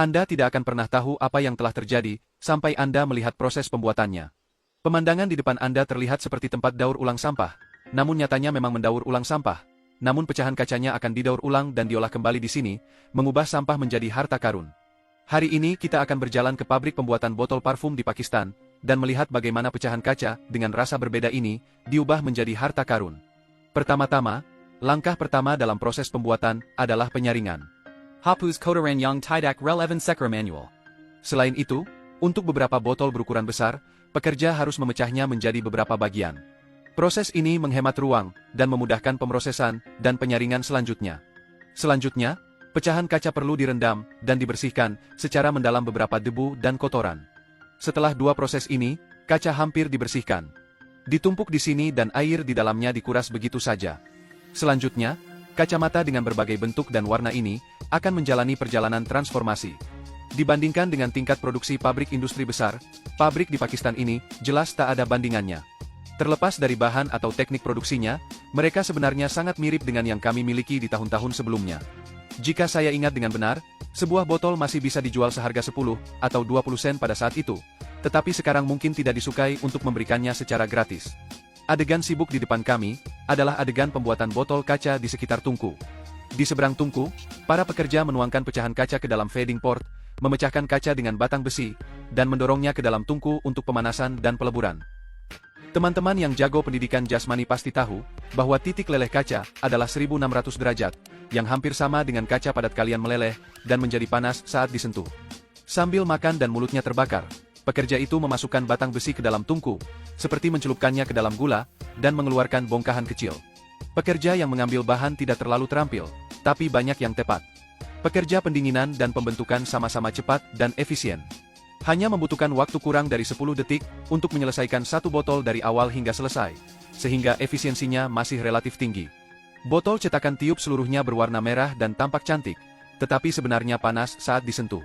Anda tidak akan pernah tahu apa yang telah terjadi, sampai Anda melihat proses pembuatannya. Pemandangan di depan Anda terlihat seperti tempat daur ulang sampah, namun nyatanya memang mendaur ulang sampah. Namun pecahan kacanya akan didaur ulang dan diolah kembali di sini, mengubah sampah menjadi harta karun. Hari ini kita akan berjalan ke pabrik pembuatan botol parfum di Pakistan, dan melihat bagaimana pecahan kaca, dengan rasa berbeda ini, diubah menjadi harta karun. Pertama-tama, langkah pertama dalam proses pembuatan adalah penyaringan. Hapus Kotoran Yang Tidak Relevan Sekra Manual. Selain itu, untuk beberapa botol berukuran besar, pekerja harus memecahnya menjadi beberapa bagian. Proses ini menghemat ruang, dan memudahkan pemrosesan, dan penyaringan selanjutnya. Selanjutnya, pecahan kaca perlu direndam, dan dibersihkan, secara mendalam beberapa debu dan kotoran. Setelah dua proses ini, kaca hampir dibersihkan. Ditumpuk di sini dan air di dalamnya dikuras begitu saja. Selanjutnya, kacamata dengan berbagai bentuk dan warna ini, akan menjalani perjalanan transformasi. Dibandingkan dengan tingkat produksi pabrik industri besar, pabrik di Pakistan ini, jelas tak ada bandingannya. Terlepas dari bahan atau teknik produksinya, mereka sebenarnya sangat mirip dengan yang kami miliki di tahun-tahun sebelumnya. Jika saya ingat dengan benar, sebuah botol masih bisa dijual seharga 10 atau 20 sen pada saat itu, tetapi sekarang mungkin tidak disukai untuk memberikannya secara gratis. Adegan sibuk di depan kami, adalah adegan pembuatan botol kaca di sekitar tungku. Di seberang tungku, para pekerja menuangkan pecahan kaca ke dalam feeding port, memecahkan kaca dengan batang besi, dan mendorongnya ke dalam tungku untuk pemanasan dan peleburan. Teman-teman yang jago pendidikan jasmani pasti tahu, bahwa titik leleh kaca adalah 1600 derajat, yang hampir sama dengan kaca padat kalian meleleh, dan menjadi panas saat disentuh. Sambil makan dan mulutnya terbakar, pekerja itu memasukkan batang besi ke dalam tungku, seperti mencelupkannya ke dalam gula, dan mengeluarkan bongkahan kecil. Pekerja yang mengambil bahan tidak terlalu terampil, tapi banyak yang tepat. Pekerja pendinginan dan pembentukan sama-sama cepat dan efisien. Hanya membutuhkan waktu kurang dari 10 detik untuk menyelesaikan satu botol dari awal hingga selesai, sehingga efisiensinya masih relatif tinggi. Botol cetakan tiup seluruhnya berwarna merah dan tampak cantik, tetapi sebenarnya panas saat disentuh.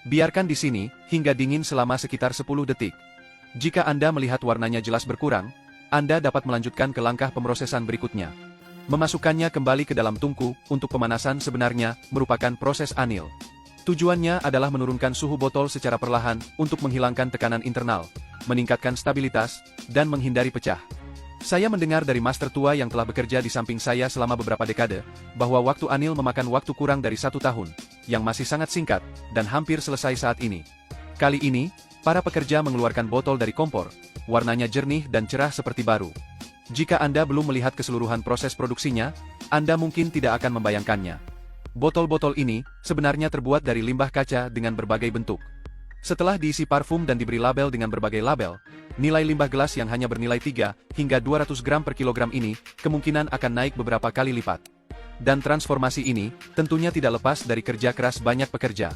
Biarkan di sini hingga dingin selama sekitar 10 detik. Jika Anda melihat warnanya jelas berkurang, Anda dapat melanjutkan ke langkah pemrosesan berikutnya. Memasukkannya kembali ke dalam tungku untuk pemanasan sebenarnya merupakan proses anil. Tujuannya adalah menurunkan suhu botol secara perlahan untuk menghilangkan tekanan internal, meningkatkan stabilitas, dan menghindari pecah. Saya mendengar dari master tua yang telah bekerja di samping saya selama beberapa dekade, bahwa waktu anil memakan waktu kurang dari 1 tahun, yang masih sangat singkat, dan hampir selesai saat ini. Kali ini, para pekerja mengeluarkan botol dari kompor, warnanya jernih dan cerah seperti baru. Jika Anda belum melihat keseluruhan proses produksinya, Anda mungkin tidak akan membayangkannya. Botol-botol ini sebenarnya terbuat dari limbah kaca dengan berbagai bentuk. Setelah diisi parfum dan diberi label dengan berbagai label, nilai limbah gelas yang hanya bernilai 3 hingga 200 gram per kilogram ini kemungkinan akan naik beberapa kali lipat. Dan transformasi ini tentunya tidak lepas dari kerja keras banyak pekerja.